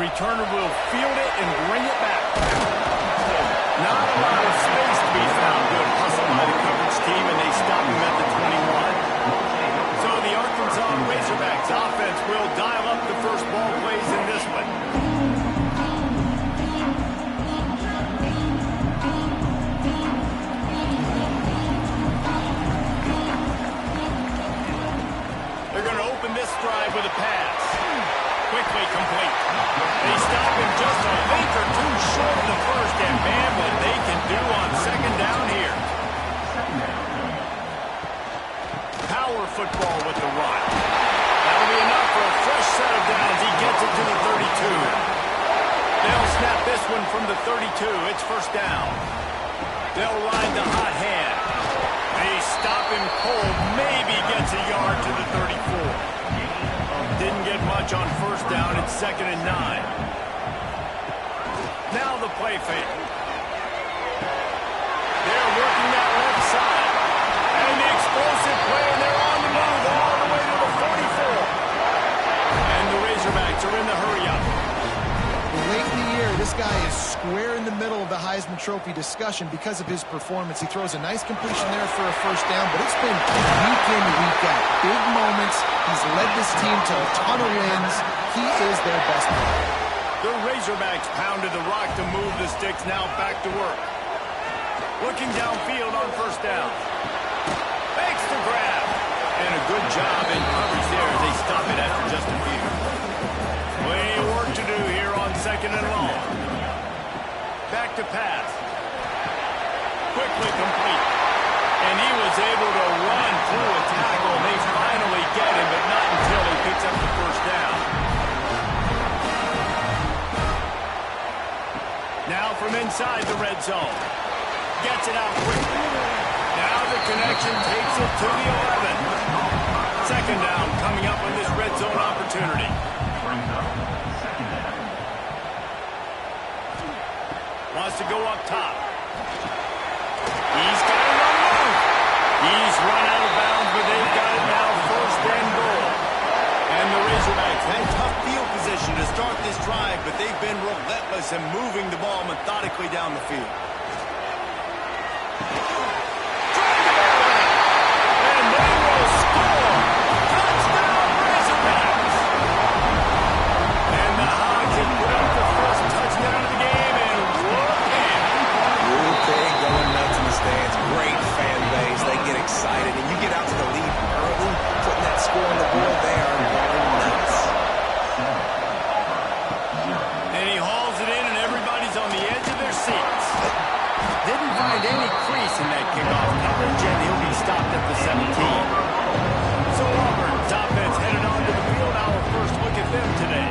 returner will field it and bring it back. Not a lot of space to be found. Good hustle by the coverage team, and they stop him at the 21. So the Arkansas Razorbacks offense will dial up the first ball plays in this one. They're going to open this drive with a pass. Quickly complete. They stop him just a length or two short of the first, and man, what they can do on second down here. Power football with the run. That'll be enough for a fresh set of downs. He gets it to the 32. They'll snap this one from the 32. It's first down. They'll ride the hot hand. They stop him cold. Maybe gets a yard to the 34. Didn't get much on first down. It's 2nd and 9. Now the play fake. They're working that left side. And the explosive play, and they're on the move all the way to the 44. And the Razorbacks are in the hurry-up. Late in the year, this guy is square in the middle of the Heisman Trophy discussion because of his performance. He throws a nice completion there for a first down, but it's been week in, week out. Big moments. He's led this team to a ton of wins. He is their best player. The Razorbacks pounded the rock to move the sticks. Now back to work. Looking downfield on first down. Makes the grab. And a good job in coverage there as they stop it after just a few. Plenty of work to do here on 2nd and long. Back to pass. Quickly complete. And he was able to run through a tackle. They finally get him, but not until he picks up the first down. Now from inside the red zone. Gets it out quickly. Now the connection takes it to the 11. 2nd down coming up on this red zone opportunity. Wants to go up top. He's got it on the move. He's run out of bounds, but they've got it now 1st and goal. And the Razorbacks had tough field position to start this drive, but they've been relentless in moving the ball methodically down the field. And they will score. Touchdown, Razorbacks. And the Hogs have put up the first touchdown of the game, and big, going nuts in the stands. Great fan base. They get excited, and you get out to the lead early, putting that score on the board. They are going nuts. And he hauls it in, and everybody's on the edge of their seats. Didn't find any crease in that kickoff coverage, and he'll be stopped at the 17. So Auburn's offense headed on to the field. Our first look at them today.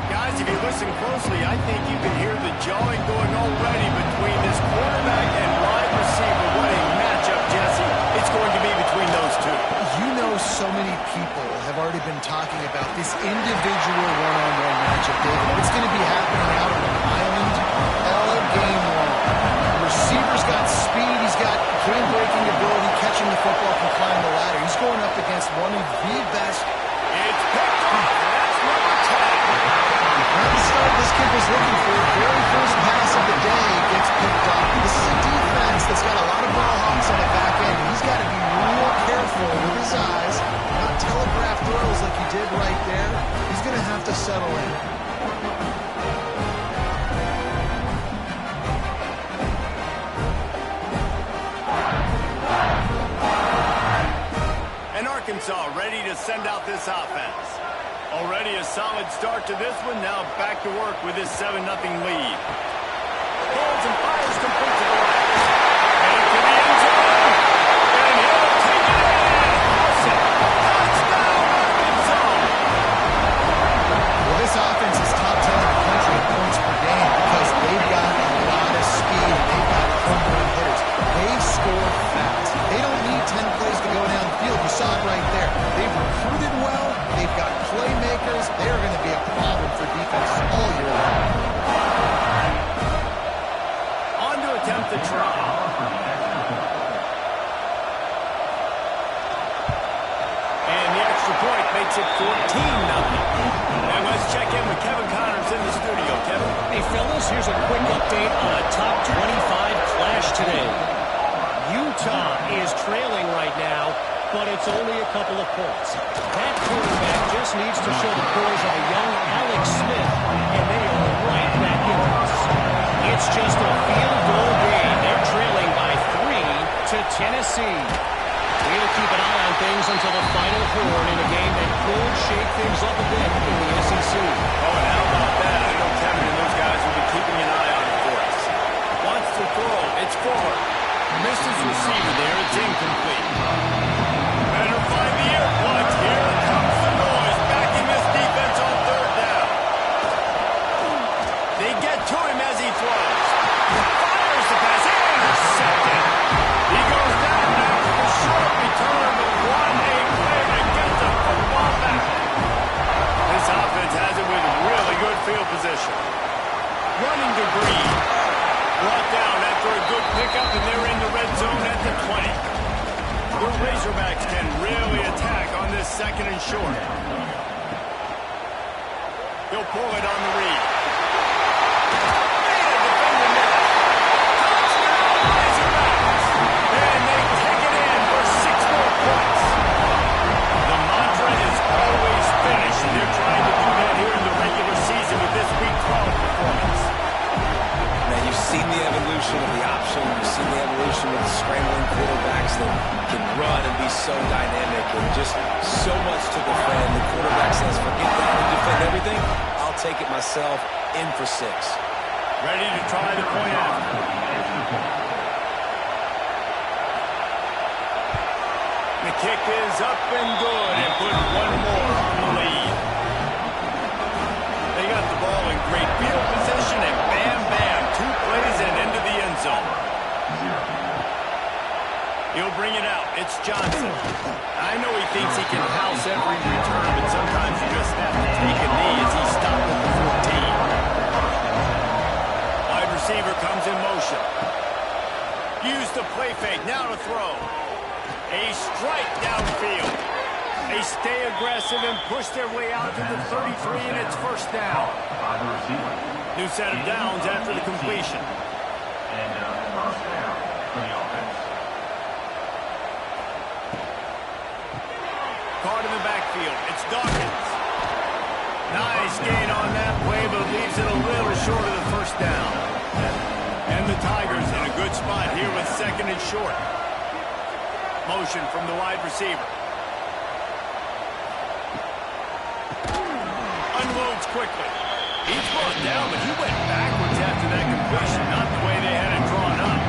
Guys, if you listen closely, I think you can hear the jawing going already between this quarterback and wide receiver. What a matchup, Jesse. It's going to be between those two. You know, so many people have already been talking about this individual one-on-one matchup, David. It's going to be happening out on an island all game long. The receiver's got speed. He's got game-breaking ability, catching the football, can climb the ladder. He's going up against one of the best. It's picked off. That's number 10. Not the start this kid was looking for. Very first pass of the day gets picked up. This is a defense that's got a lot of ball hawks on the back end. He's got to be real careful with his eyes, not telegraph throws like he did right there. He's going to have to settle in. And Arkansas ready to send out this offense. Already a solid start to this one. Now back to work with this 7-0 lead. Holds and fires complete to the right. And to the end zone. And he'll take it in. Awesome. Touchdown, Arkansas. Well, this offense is top 10 in the country in points per game because they've got a lot of speed. They've got home run hitters. They score fast. They don't need 10 plays to go down the field. You saw it right there. They've recruited well. They've got playmakers. They're going to be a problem for defenses all year long. On to attempt the try. And the extra point makes it 14-0. And let's check in with Kevin Connors in the studio. here's a quick update on a top 25 clash today. Utah is trailing right now, but it's only a couple of points. That quarterback just needs to show the poise of a young Alex Smith, and they are right back in this. It's just a field goal game. They're trailing by 3 to Tennessee. We'll keep an eye on things until the final horn in a game that could shake things up a bit in the SEC. Oh, and how about that? I know Kevin and those guys will be keeping an eye on it for us. Wants to throw. It's forward. Missed his receiver there. It's incomplete. Better find the airport. Here comes the noise. Backing this defense on third down. They get to him as he throws. Fires the pass. Intercepted. He goes down after the short return, but what a play to get the football back. This offense has it with really good field position. Running to Green. Brought down after a good pickup, and they're in the red zone at the 20. The Razorbacks can really attack on this second and short. He'll pull it on the read. And a defender missed. Touchdown, Razorbacks! And they take it in for 6 more points. The mantra is always finish, and they're trying to do that here in the regular season with this Week 12 performance. Man, you've seen the evolution of the option. You've seen the evolution of the scrambling quarterbacks that can run and be so dynamic and just so much to defend. The quarterback says, forget that and defend everything. I'll take it myself. In for 6. Ready to try the point after. The kick is up and good and put one more on the lead. They got the ball in great field position and bam, bam, 2 plays and into the end zone. He'll bring it out. It's Johnson. I know he thinks he can house every return, but sometimes you just have to take a knee as he stopped at the 14. Wide receiver comes in motion. Use the play fake. Now to throw. A strike downfield. They stay aggressive and push their way out to the 33, and it's first down. New set of downs after the completion. And first down for the offense. Caught in the backfield. It's Dawkins. Nice gain on that play, but leaves it a little short of the first down. And the Tigers in a good spot here with second and short. Motion from the wide receiver. Unloads quickly. He's brought down, but he went backwards after that completion, not the way they had it drawn up.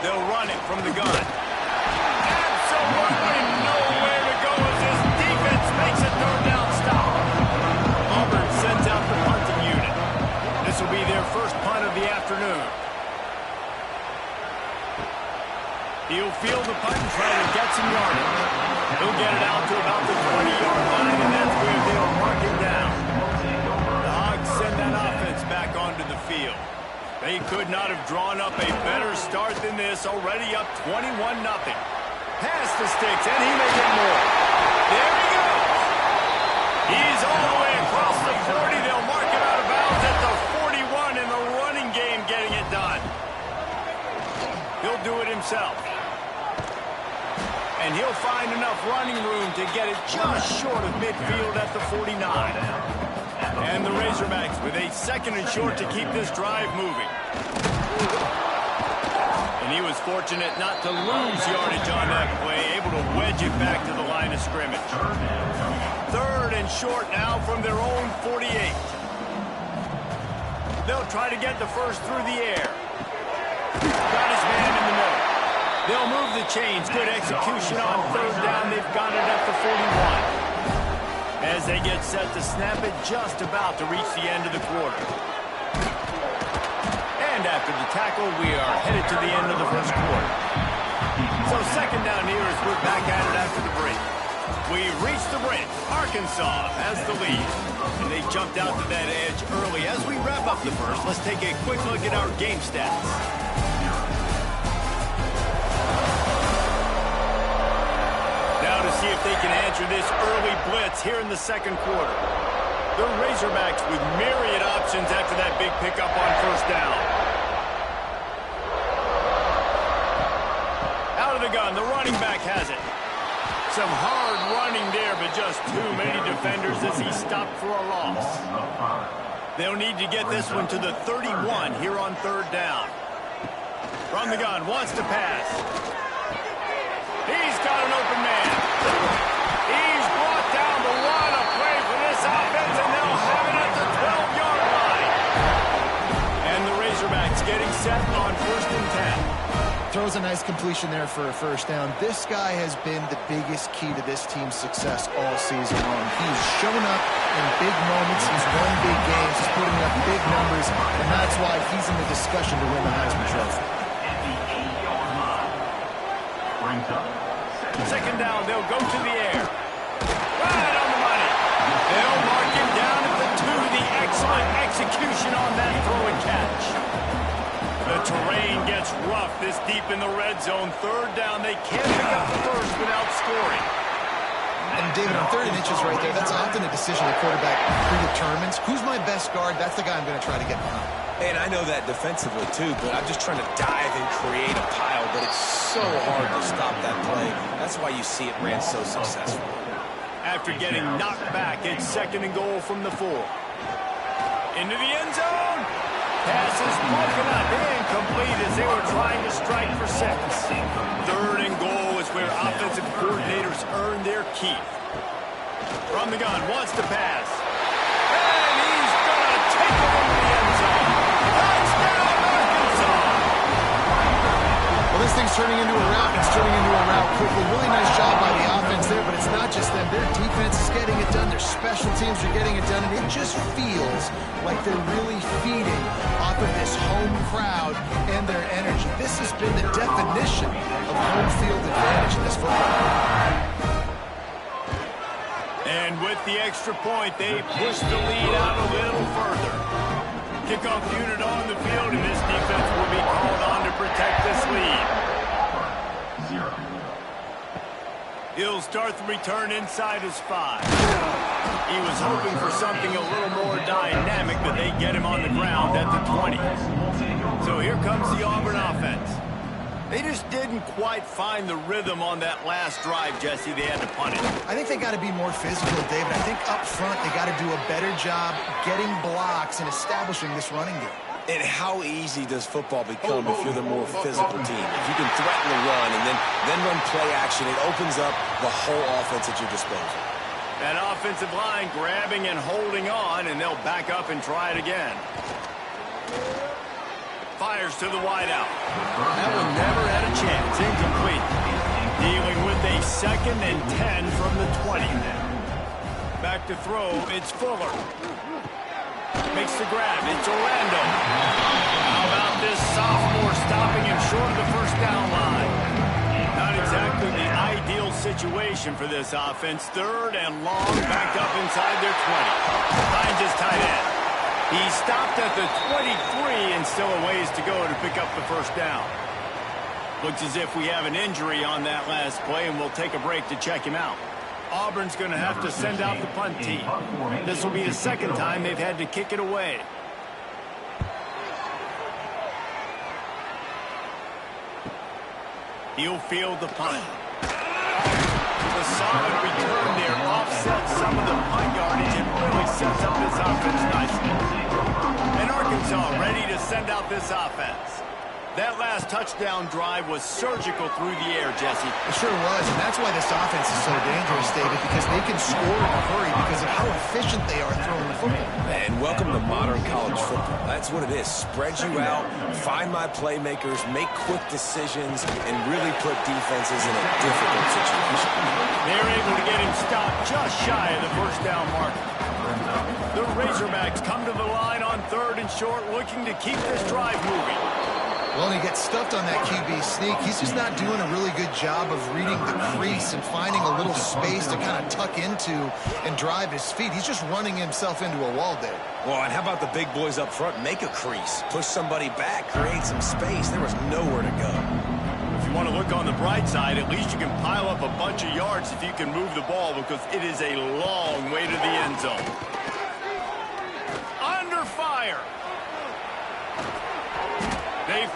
They'll run it from the gun. Absolutely nowhere to go as this defense makes a third down stop. Auburn sends out the punting unit. This will be their first punt of the afternoon. He'll field the punt and try to get some yardage. He'll get it out to about the 20-yard line, and that's where they'll mark it down. The Hogs send that offense back onto the field. They could not have drawn up a better start than this, already up 21-0. Pass the sticks, and he may get more. There he goes. He's all the way across the 40. They'll mark him out of bounds at the 41 in the running game, getting it done. He'll do it himself. And he'll find enough running room to get it just short of midfield at the 49. And the Razorbacks with a second and short to keep this drive moving. And he was fortunate not to lose yardage on that play, able to wedge it back to the line of scrimmage. Third and short now from their own 48. They'll try to get the first through the air. Got his man in the middle. They'll move the chains. Good execution on third down. They've got it at the 41. As they get set to snap it, just about to reach the end of the quarter. And after the tackle, we are headed to the end of the first quarter. So second down here as we're back at it after the break. We reached the break. Arkansas has the lead. And they jumped out to that edge early. As we wrap up the first, let's take a quick look at our game stats. Now to see if they can answer this early blitz here in the second quarter. The Razorbacks with myriad options after that big pickup on first down. Out of the gun, the running back has it. Some hard running there, but just too many defenders as he stopped for a loss. They'll need to get this one to the 31 here on third down. From the gun, wants to pass. He's got an open man. He's brought down the line of play for this offense, and they'll have it at the 12-yard line. And the Razorbacks getting set on 1st and 10. Throws a nice completion there for a first down. This guy has been the biggest key to this team's success all season long. He's shown up in big moments. He's won big games. He's putting up big numbers, and that's why he's in the discussion to win the Heisman Trophy. Second down, they'll go to the air. Right on the money. They'll mark him down at the 2. The excellent execution on that throw and catch. The terrain gets rough this deep in the red zone. Third down, they can't pick up the first without scoring. And David, on 3rd and inches right there, that's often a decision the quarterback predetermines. Who's my best guard? That's the guy I'm going to try to get behind. And I know that defensively, too, but I'm just trying to dive and create a pile, but it's so hard to stop that play. That's why you see it ran so successful. After getting knocked back, it's 2nd and goal from the 4. Into the end zone. Pass is broken up, incomplete as they were trying to strike for 6. 3rd and goal is where offensive coordinators earn their keep. From the gun, wants to pass. And he's going to take it into the end zone. Touchdown, Arkansas! Well, this thing's turning into a rout. It's turning into a rout quickly. Really nice job by the offense there, but it's not just them. Their defense is getting it done. Their special teams are getting it done, and it just feels like they're really feeding off of this home crowd and their energy. This has been the definition of home field advantage in this football game. And with the extra point, they push the lead out a little further. Kickoff unit on the field, and this defense will be called on to protect this lead. 0. He'll start the return inside his 5. He was hoping for something a little more dynamic, but they get him on the ground at the 20. So here comes the Auburn offense. They just didn't quite find the rhythm on that last drive, Jesse. They had to punt it. I think they got to be more physical, David. I think up front they got to do a better job getting blocks and establishing this running game. And how easy does football become if you're the more physical team? If you can threaten the run and then run play action, it opens up the whole offense at your disposal. That offensive line grabbing and holding on, and they'll back up and try it again. Fires to the wideout. That one never had a chance. Incomplete. Dealing with a 2nd and 10 from the 20. Back to throw. It's Fuller. Makes the grab. It's Orlando. How about this sophomore stopping him short of the first down line? Not exactly the ideal situation for this offense. 3rd and long, backed up inside their 20. Behind his tight end. He stopped at the 23 and still a ways to go to pick up the first down. Looks as if we have an injury on that last play, and we'll take a break to check him out. Auburn's going to have to send out the punt team. This will be the 2nd time they've had to kick it away. He'll field the punt. The solid return there offsets some of the punt yardage and really sets up this offense nicely. And Arkansas ready to send out this offense. That last touchdown drive was surgical through the air, Jesse. It sure was, and that's why this offense is so dangerous, David, because they can score in a hurry because of how efficient they are throwing the football. And welcome to modern college football. That's what it is. Spread you out, find my playmakers, make quick decisions, and really put defenses in a difficult situation. They're able to get him stopped just shy of the first down marker. The Razorbacks come to the line on 3rd and short, looking to keep this drive moving. Well, he gets stuffed on that QB sneak. He's just not doing a really good job of reading the crease and finding a little space to kind of tuck into and drive his feet. He's just running himself into a wall there. Well, and how about the big boys up front? Make a crease. Push somebody back. Create some space. There was nowhere to go. If you want to look on the bright side, at least you can pile up a bunch of yards if you can move the ball, because it is a long way to the end zone.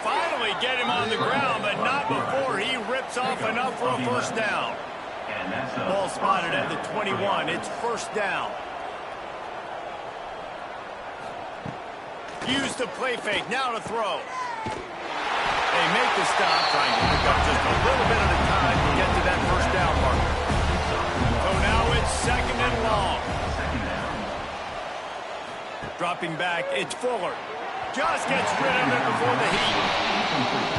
finally get him on the ground, but not before he rips off enough for a first down. Ball spotted at the 21. It's first down. Use the play fake. Now to throw. They make the stop, trying to pick up just a little bit at a time to get to that first down marker. So now it's second and long. Dropping back, it's Fuller. Just gets rid of it before the heat.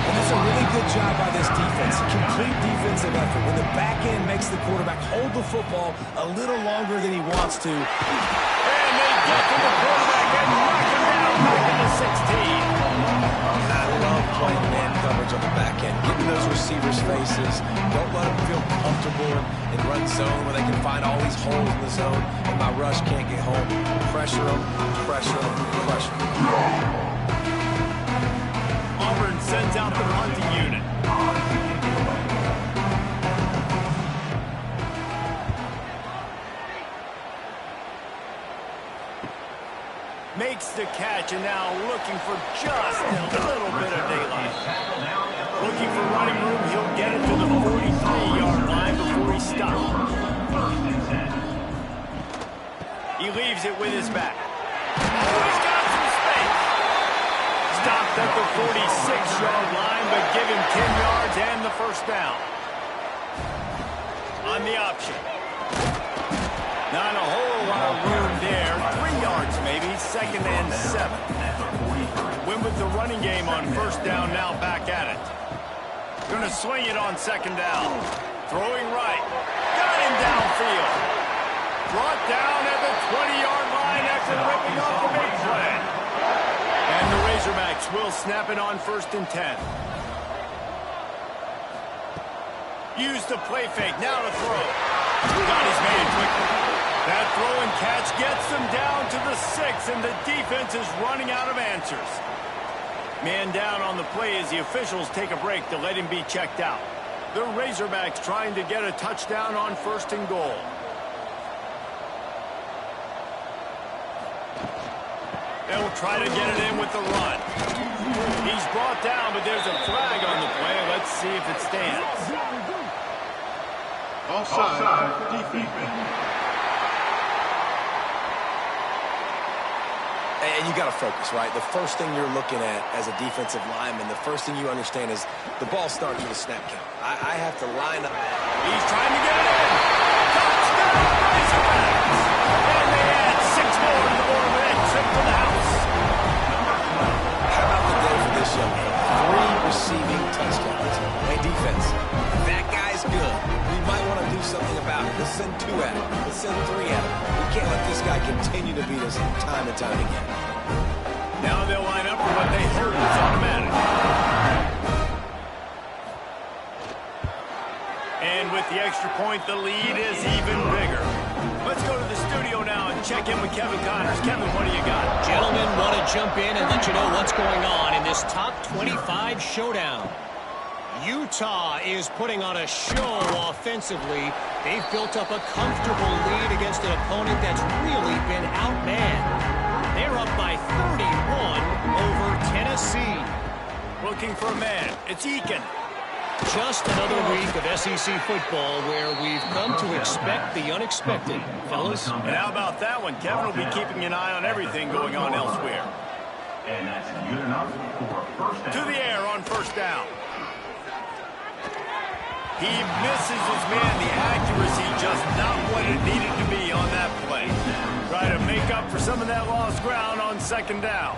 And that's a really good job by this defense. Complete defensive effort. When the back end makes the quarterback hold the football a little longer than he wants to. And they get to the quarterback and knock him down back in the 16. I love playing man coverage on the back end. Getting those receivers' faces. Don't let them feel comfortable in run zone where they can find all these holes in the zone and my rush can't get home. Pressure them, pressure them, pressure them. Auburn sends out the punting unit. Makes the catch and now looking for just a little bit of daylight. Looking for running room. He'll get it to the 43-yard line before he stops. He leaves it with his back. Oh, he's got some space. Stopped at the 46-yard line, but give him 10 yards and the first down. On the option. Not a whole lot of room there. 3 yards maybe, second and 7. Win with the running game on first down, now back at it. Gonna swing it on second down. Throwing right. Got him downfield. Brought down at the 20-yard line after ripping off the big play. And the Razorbacks will snap it on first and 10. Use the play fake, now to throw. Got his man quickly. That throw and catch gets them down to the 6, and the defense is running out of answers. Man down on the play as the officials take a break to let him be checked out. The Razorbacks trying to get a touchdown on first and goal. They'll try to get it in with the run. He's brought down, but there's a flag on the play. Let's see if it stands. Offside, defense. And you got to focus, right? The first thing you're looking at as a defensive lineman, the first thing you understand is the ball starts with a snap count. I have to line up. He's trying to get it in. Touchdown, Razorbacks! And they add 6 more to the board with that trip to the house. How about the day for this young man? 3 receiving touchdowns. Hey, defense, that guy's good. We might want to do something about it. Let's send 2 at him. Let's send 3 at him. We can't let this guy continue to beat us time and time again. Now they'll line up for what they hope is automatic. And with the extra point, the lead is even bigger. Let's go to the studio now and check in with Kevin Connors. Kevin, what do you got? Gentlemen, want to jump in and let you know what's going on in this top 25 showdown. Utah is putting on a show offensively. They've built up a comfortable lead against an opponent that's really been outmanned. They're up by 31 over Tennessee. Looking for a man. It's Eakin. Just another week of SEC football where we've come to expect the unexpected, fellas. And how about that one? Kevin will be keeping an eye on everything going on elsewhere. And that's good enough for first down. To the air on first down. He misses his man. The accuracy just not what it needed to be on that play. Try to make up for some of that lost ground on second down.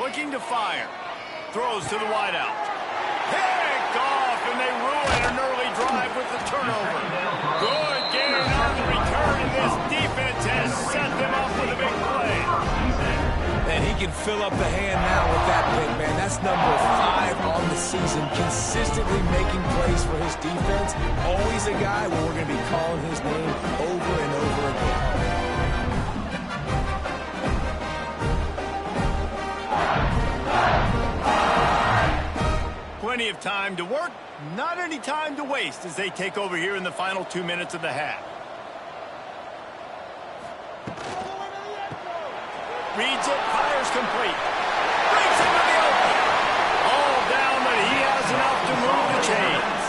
Looking to fire. Throws to the wideout. Pick off, and they ruin an early drive with the turnover. Good gain on the return, and this defense has set them up with a big play. And he can fill up the hand now with that pick, man. That's number 5 on the season, consistently making plays for his defense. Always a guy where we're going to be calling his name over and over again. Plenty of time to work, not any time to waste as they take over here in the final 2 minutes of the half. Reads it, fires complete. Brings him to the open. enough to move the chains.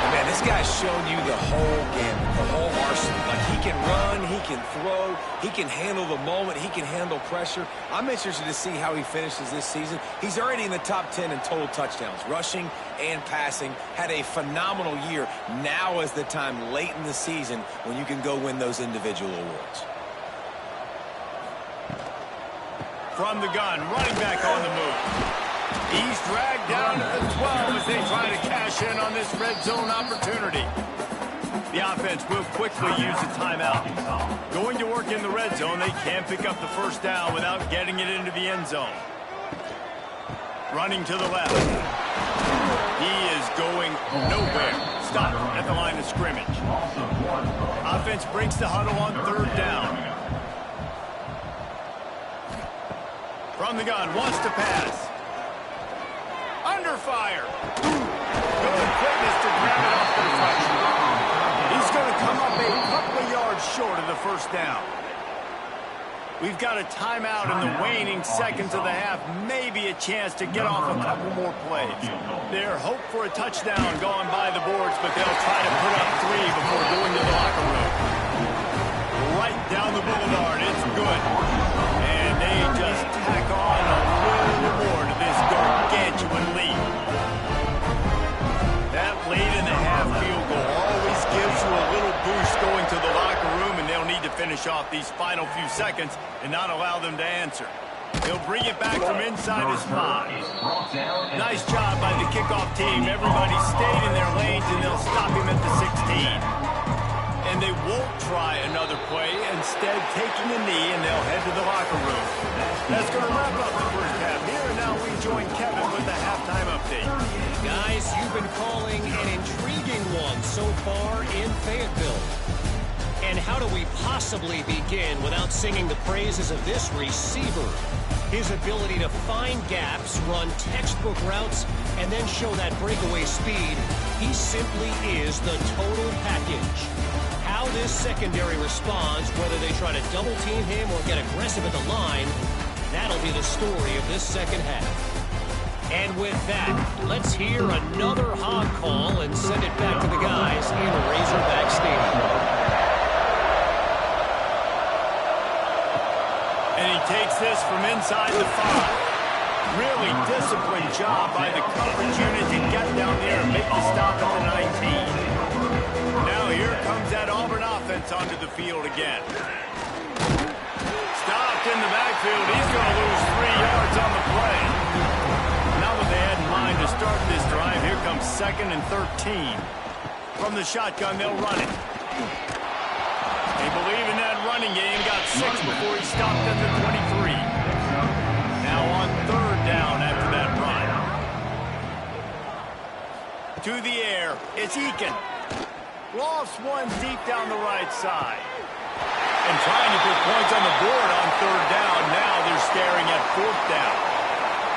Man, this guy's shown you the whole gamut, the whole arsenal. Like, he can run, he can throw, he can handle the moment, he can handle pressure. I'm interested to see how he finishes this season. He's already in the top 10 in total touchdowns, rushing and passing. Had a phenomenal year. Now is the time late in the season when you can go win those individual awards. From the gun, running back on the move. He's dragged down to the 12 as they try to cash in on this red zone opportunity. The offense will quickly use a timeout. Going to work in the red zone, they can't pick up the first down without getting it into the end zone. Running to the left. He is going nowhere. Stop at the line of scrimmage. Offense breaks the huddle on third down. From the gun, wants to pass. Under fire. Good quickness to grab it off the deflection. He's going to come up a couple of yards short of the first down. We've got a timeout in the waning seconds of the half. Maybe a chance to get off a couple more plays. Their hope for a touchdown going by the boards, but they'll try to put up 3 before going to the locker room. Right down the boulevard. It's good. And they just tack on a little more to this gargantuan lead. That lead in the half field goal always gives you a little boost going to the locker room, and they'll need to finish off these final few seconds and not allow them to answer. He'll bring it back from inside his 5. Nice job by the kickoff team. Everybody stayed in their lanes, and they'll stop him at the 16. And they won't try another play, instead taking a knee, and they'll head to the locker room. That's going to wrap up the first half. Here and now we join Kevin with the halftime update. Guys, you've been calling an intriguing one so far in Fayetteville. And how do we possibly begin without singing the praises of this receiver? His ability to find gaps, run textbook routes, and then show that breakaway speed. He simply is the total package. How this secondary responds, whether they try to double team him or get aggressive at the line, that'll be the story of this second half. And with that, let's hear another hog call and send it back to the guys in Razorback Stadium. And he takes this from inside the 5. Really disciplined job by the coverage unit to get down there and make the stop at the 19. Now here comes that Auburn offense onto the field again. Stopped in the backfield. He's going to lose 3 yards on the play. Not what they had in mind to start this drive. Here comes 2nd and 13. From the shotgun, they'll run it. They believe in that running game. Got 6 before he stopped at the 23. Now on third down after that run. To the air. It's Eakin. Lofts one deep down the right side. And trying to put points on the board on third down. Now they're staring at 4th down.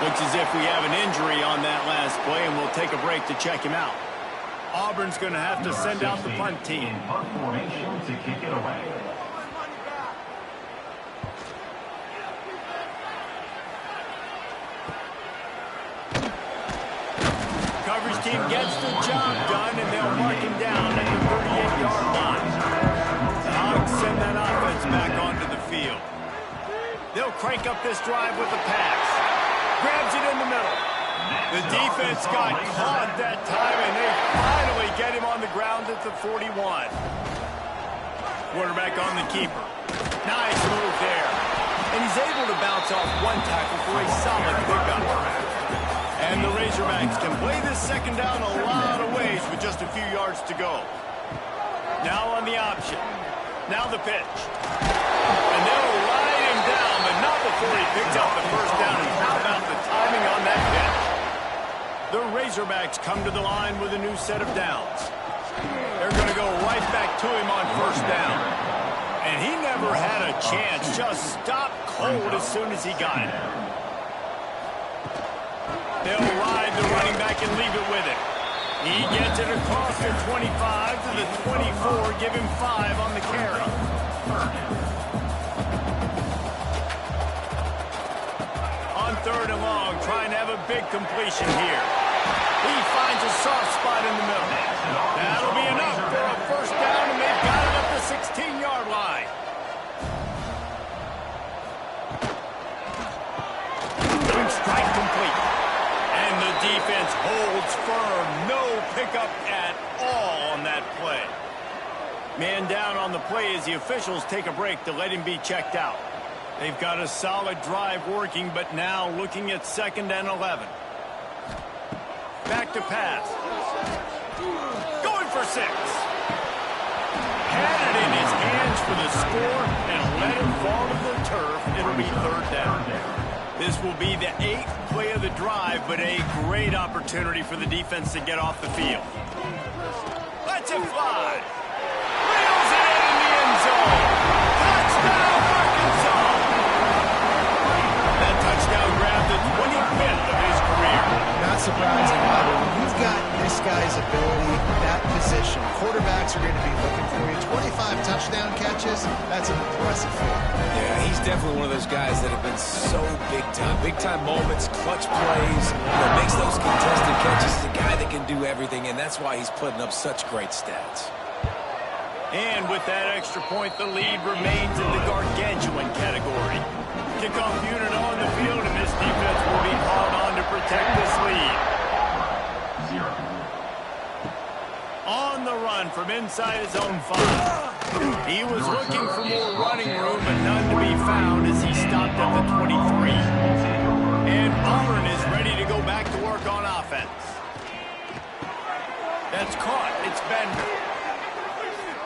Looks as if we have an injury on that last play, and we'll take a break to check him out. Auburn's going to have to send out the punt team. Punt formation to kick it away. Coverage team gets the job done, and they'll mark him down at the 38-yard line. The Hogs send that offense back onto the field. They'll crank up this drive with a pass. Grabs it in the middle. The defense got caught that time, and they finally get him on the ground at the 41. Quarterback on the keeper. Nice move there. And he's able to bounce off one tackle for a solid pickup. And the Razorbacks can play this second down a lot of ways with just a few yards to go. Now on the option. Now the pitch. And they'll ride him down, but not before he picks up the first down. And how about the timing on that pitch? The Razorbacks come to the line with a new set of downs. They're going to go right back to him on first down. And he never had a chance. Just stopped cold as soon as he got it. They'll ride the running back and leave it with him. He gets it across the 25 to the 24. Give him 5 on the carry. On third and long, trying to have a big completion here. He finds a soft spot in the middle. That'll be enough for a first down, and they've got it up the 16-yard line. Strike complete. And the defense holds firm. No pickup at all on that play. Man down on the play as the officials take a break to let him be checked out. They've got a solid drive working, but now looking at 2nd and 11. Back to pass. Going for 6. Had it in his hands for the score and let him fall to the turf. It'll be 3rd down. This will be the 8th play of the drive, but a great opportunity for the defense to get off the field. Let's it fly. Reels it in the end zone. Touchdown, Arkansas. That touchdown grabbed the 25th of his career. Not surprising, Auburn. When you've got this guy's ability, that position, quarterbacks are going to be looking for you. 25 touchdown catches, that's an impressive feat. Yeah, he's definitely one of those guys that have been so big time. Big time moments, clutch plays, makes those contested catches. He's a guy that can do everything, and that's why he's putting up such great stats. And with that extra point, the lead remains in the gargantuan category. Kickoff unit on the field, and this defense will be hauled on to protect this lead. 0. On the run from inside his own 5. He was looking for more running room, but none to be found as he stopped at the 23. And Auburn is ready to go back to work on offense. That's caught. It's Bender.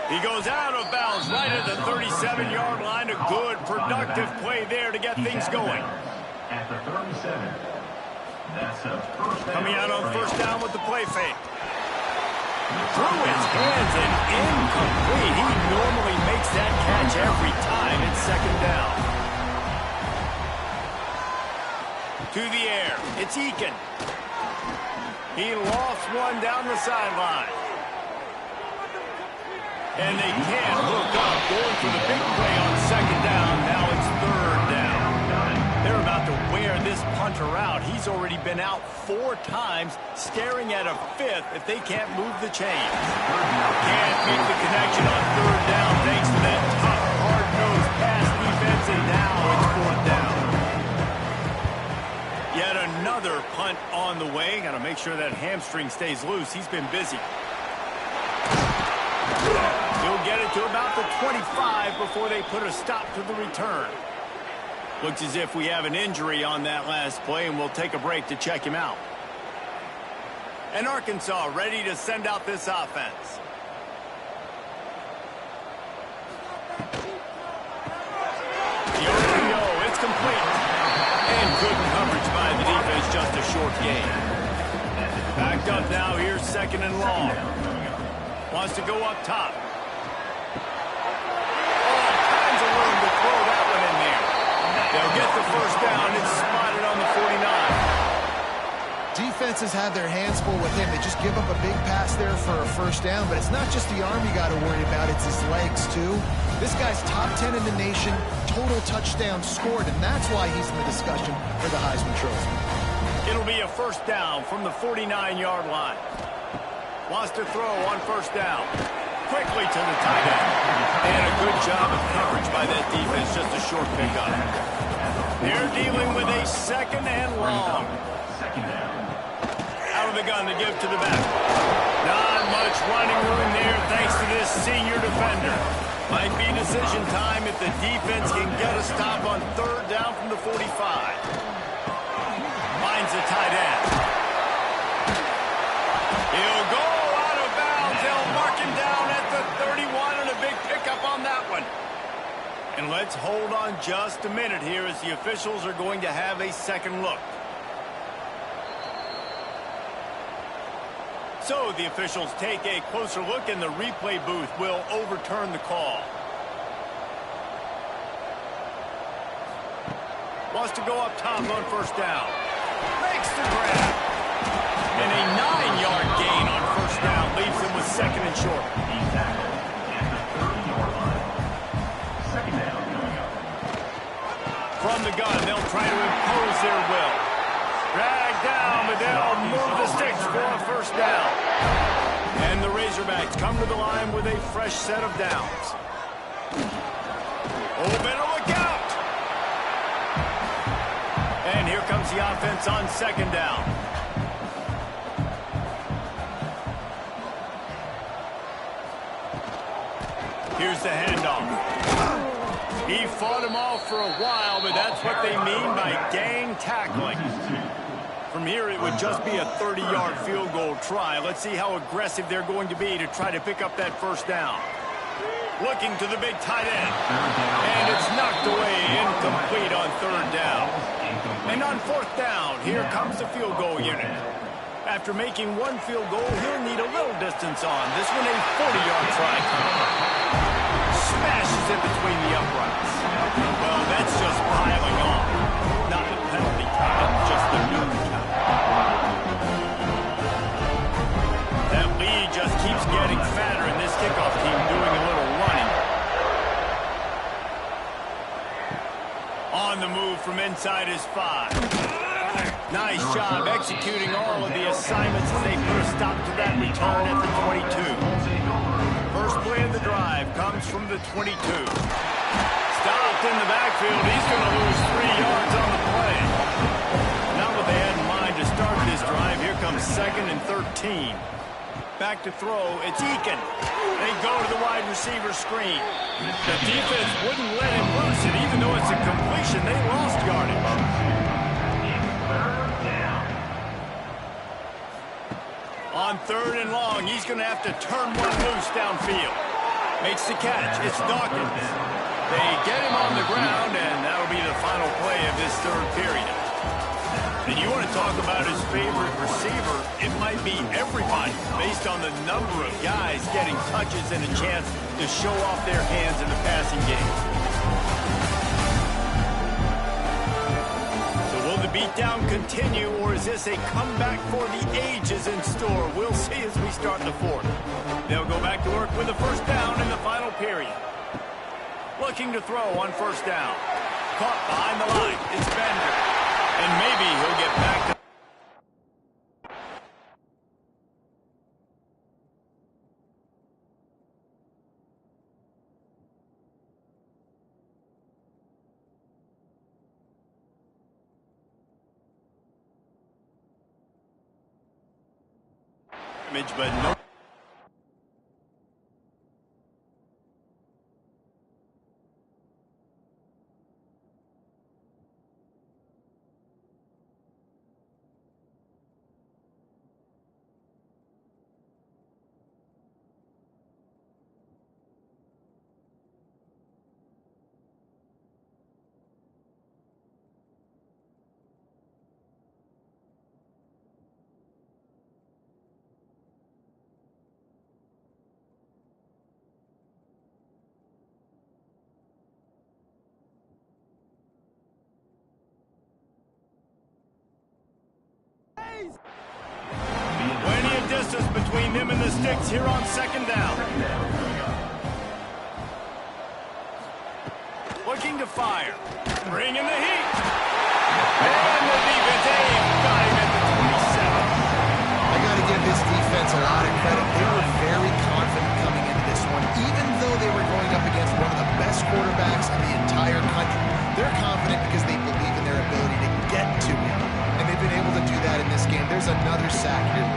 He goes out of bounds right at the 37-yard line. A good, productive play there to get things going. At the 37. That's a first down. Coming out on first down with the play fake. Through his hands and incomplete. He normally makes that catch every time. It's 2nd down. To the air. It's Eakin. He lost one down the sideline. And they can't hook up. Going for the big play on 2nd down. Now it's 3rd down. They're about to wear this punter out. He's already been out 4 times, staring at a 5th if they can't move the chains. Can't make the connection on 3rd down thanks to that tough, hard-nosed pass defense, and now it's 4th down. Yet another punt on the way. Got to make sure that hamstring stays loose. He's been busy. He'll get it to about the 25 before they put a stop to the return. Looks as if we have an injury on that last play, and we'll take a break to check him out. And Arkansas ready to send out this offense. Here we go. It's complete. And good coverage by the defense, just a short gain. Backed up now. Here's 2nd and long. Wants to go up top. All kinds of room to throw that one in there. They'll get the first down. It's spotted on the 49. Defenses have their hands full with him. They just give up a big pass there for a first down, but it's not just the arm you got to worry about. It's his legs, too. This guy's top 10 in the nation, total touchdowns scored, and that's why he's in the discussion for the Heisman Trophy. It'll be a first down from the 49-yard line. Wants to throw on first down. Quickly to the tight end. And a good job of coverage by that defense. Just a short pickup. They're dealing with a 2nd and long. Out of the gun to give to the back. Not much running room there thanks to this senior defender. Might be decision time if the defense can get a stop on 3rd down from the 45. Finds the tight end. He'll go out of bounds. They'll mark him down at the 31, and a big pickup on that one. And let's hold on just a minute here as the officials are going to have a second look. So the officials take a closer look, and the replay booth will overturn the call. Wants to go up top on first down. Makes the grab. And a 9-yard gain on first down leaves them with 2nd and short. He's tackled at the 30-yard line. 2nd down coming up. From the gun, they'll try to impose their will. Dragged down, but they'll move the sticks for a first down. And the Razorbacks come to the line with a fresh set of downs. Oh, better look out! And here comes the offense on second down. Here's the handoff. He fought him off for a while, but that's what they mean by gang tackling. From here, it would just be a 30-yard field goal try. Let's see how aggressive they're going to be to try to pick up that first down. Looking to the big tight end. And it's knocked away, incomplete on third down. And on fourth down, here comes the field goal unit. After making one field goal, he'll need a little distance on. This one a 40-yard try. Smashes it between the uprights. Well, that's just piling on. Not the penalty count, just the new count. That lead just keeps getting fatter, and this kickoff team doing a little running. On the move from inside his 5. Nice job executing all of the assignments as they put a stop to that return at the 22. First play of the drive comes from the 22. Stopped in the backfield. He's going to lose 3 yards on the play. Not what they had in mind to start this drive. Here comes 2nd and 13. Back to throw. It's Eakin. They go to the wide receiver screen. The defense wouldn't let him loose it. Even though it's a completion, they lost yardage. On 3rd and long, he's going to have to turn one loose downfield. Makes the catch. It's Dawkins. They get him on the ground, and that'll be the final play of this 3rd period. And you want to talk about his favorite receiver, it might be everybody, based on the number of guys getting touches and a chance to show off their hands in the passing game. Will the beatdown continue, or is this a comeback for the ages in store? We'll see as we start the 4th. They'll go back to work with the first down in the final period. Looking to throw on first down. Caught behind the line. It's Bender. And maybe he'll get back to... but no. Plenty of distance between them and the sticks here on second down. Looking to fire. Bringing the heat. And the defense got him at the 27. I got to give this defense a lot of credit. They were very confident coming into this one, even though they were going up against one of the best quarterbacks in the entire country. They're confident because they believe in their ability to get to him. And they've been able to do that in this game. There's another sack here.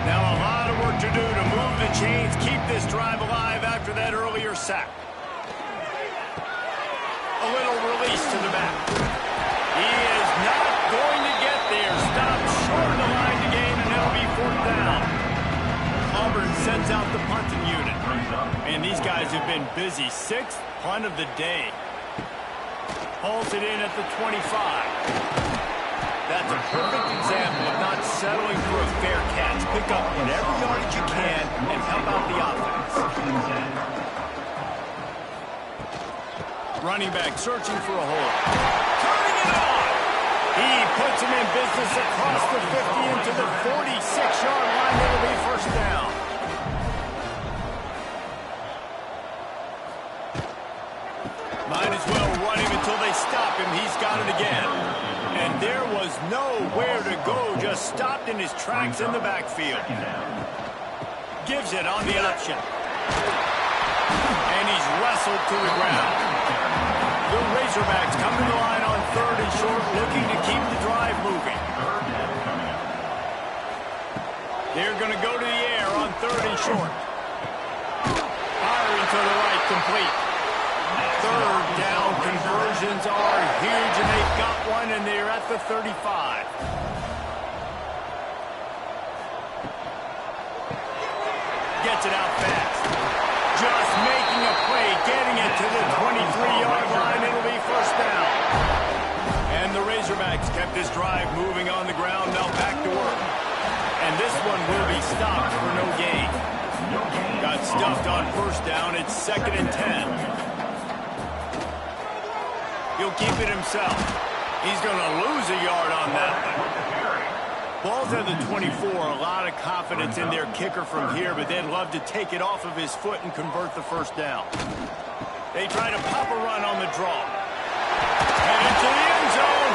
Now a lot of work to do to move the chains, keep this drive alive after that earlier sack. A little release to the back. He is not going to get there. Stopped short of the line to gain, and it'll be 4th down. Auburn sends out the punting unit. And these guys have been busy. 6th punt of the day. Hauls it in at the 25. That's a perfect example of not settling for a fair catch. Pick up whatever yardage you can and help out the offense. Running back searching for a hole. Turning it on! He puts him in business across the 50 into the 46-yard line. That'll be first down. Might as well run him until they stop him. He's got it again. And there was nowhere to go. Just stopped in his tracks in the backfield. Gives it on the option. And he's wrestled to the ground. The Razorbacks come to the line on 3rd and short, looking to keep the drive moving. They're going to go to the air on 3rd and short. Firing to the right, complete. 3rd down conversions are huge, and they've got one, and they're at the 35. Gets it out fast. Just making a play, getting it to the 23-yard line. It'll be 1st down. And the Razorbacks kept this drive moving on the ground. Now back to work. And this one will be stopped for no gain. Got stuffed on 1st down. It's 2nd and 10. He'll keep it himself. He's going to lose a yard on that one. Ball's at the 24. A lot of confidence in their kicker from here, but they'd love to take it off of his foot and convert the 1st down. They try to pop a run on the draw. And into the end zone.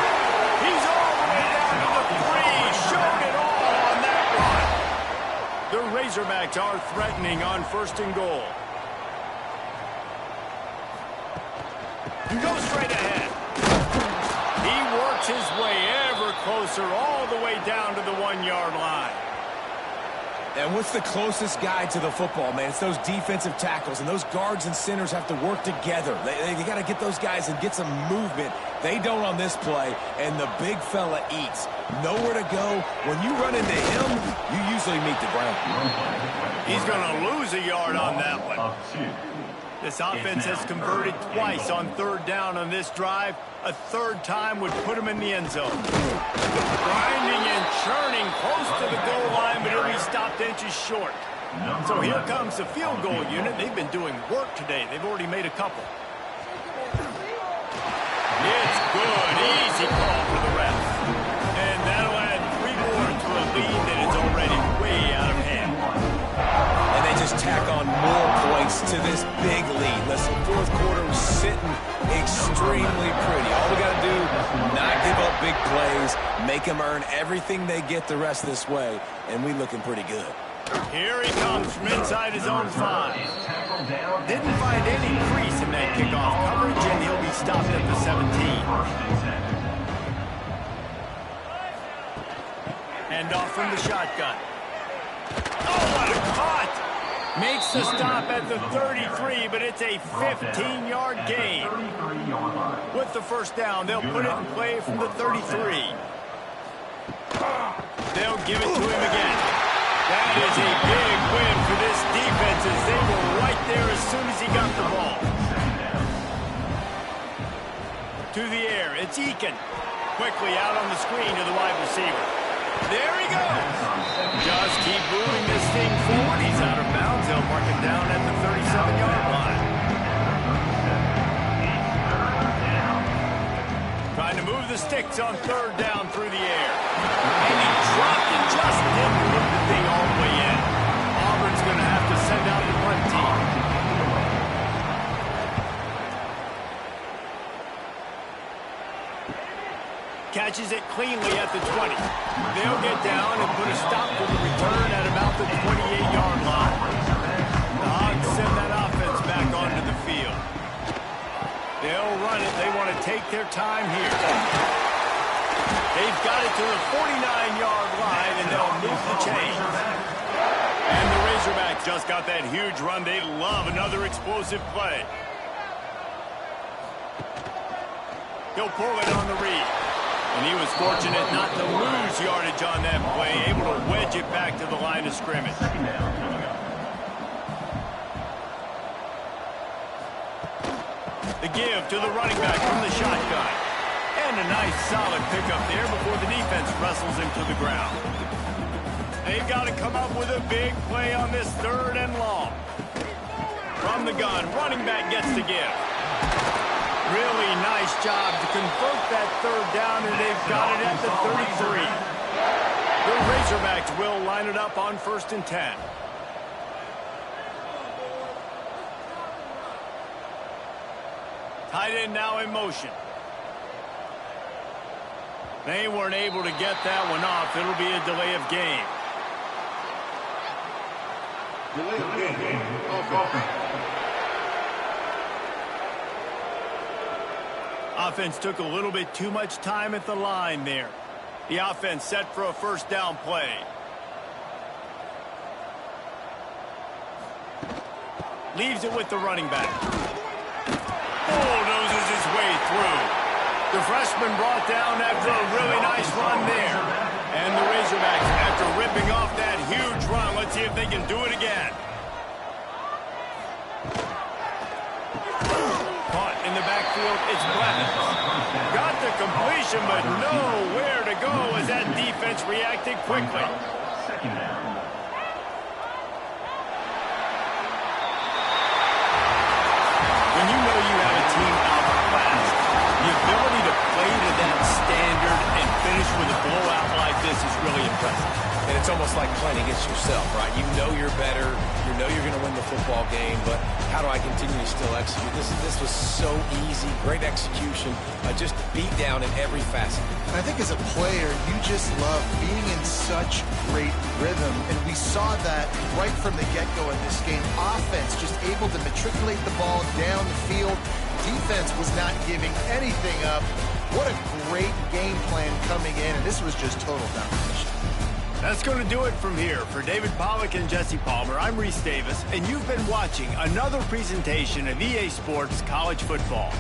He's all the way down to the 3. Showed it all on that run. The Razorbacks are threatening on 1st and goal. He goes straight ahead. He works his way ever closer, all the way down to the 1-yard line. And what's the closest guy to the football, man? It's those defensive tackles, and those guards and centers have to work together. They got to get those guys and get some movement. They don't on this play, and the big fella eats. Nowhere to go. When you run into him, you usually meet the ground. He's going to lose a yard on that one. This offense has converted twice on 3rd down on this drive. A 3rd time would put him in the end zone. Grinding and churning close to the goal line, but he'll be stopped inches short. So here comes the field goal unit. They've been doing work today. They've already made a couple. It's good. Easy call for the ref. And that'll add 3 more to a lead that is already way out of hand. And they just tack on more points to this big lead. Listen, 4th quarter was sitting extremely pretty. All we got to do, not give up big plays, make them earn everything they get the rest of this way, and we looking pretty good. Here he comes from inside his own 5. Didn't find any crease in that kickoff coverage, and he'll be stopped at the 17. Hand off from the shotgun. Oh, what a cut! Makes the stop at the 33, but it's a 15-yard gain. With the 1st down, they'll put it in play from the 33. They'll give it to him again. That is a big win for this defense, as they were right there as soon as he got the ball. To the air, it's Eakin. Quickly out on the screen to the wide receiver. There he goes. Just keep moving this thing forward. He's out of bounds. They'll mark it down at the 37-yard line. Trying to move the sticks on 3rd down through the air. And he dropped it, just didn't move the thing all the way in. Auburn's going to have to send out the punt team. Catches it cleanly at the 20. They'll get down and put a stop to the return at about the 28-yard line. The Hogs send that offense back onto the field. They'll run it. They want to take their time here. They've got it to the 49-yard line, and they'll move the chains. And the Razorbacks just got that huge run. They love another explosive play. He'll pull it on the read. And he was fortunate not to lose yardage on that play, able to wedge it back to the line of scrimmage. The give to the running back from the shotgun. And a nice solid pickup there before the defense wrestles him to the ground. They've got to come up with a big play on this 3rd and long. From the gun, running back gets the give. Really nice job to convert that 3rd down, and they've got it at the 33. The Razorbacks will line it up on 1st and 10. Tight end now in motion. They weren't able to get that one off. It'll be a delay of game. Delay of game. Offense. Offense took a little bit too much time at the line there. The offense set for a first down play. Leaves it with the running back. Bulldozes his way through. The freshman brought down after a really nice run there. And the Razorbacks, after ripping off that huge run, let's see if they can do it again. Caught in the backfield, it's Blevins. Got the completion, but nowhere to go as that defense reacted quickly. Second down. When you know you have a team outclassed, the ability to play to that standard and finish with a blowout like this is really impressive. And it's almost like playing against yourself, right? You know you're better. You know you're going to win the football game, but how do I continue to still execute? This was so easy. Great execution. Just beat down in every facet. And I think as a player, you just love being in such great rhythm. And we saw that right from the get-go in this game. Offense just able to matriculate the ball down the field. Defense was not giving anything up. What a great game plan coming in. And this was just total domination. That's going to do it from here. For David Pollack and Jesse Palmer, I'm Reese Davis, and you've been watching another presentation of EA Sports College Football.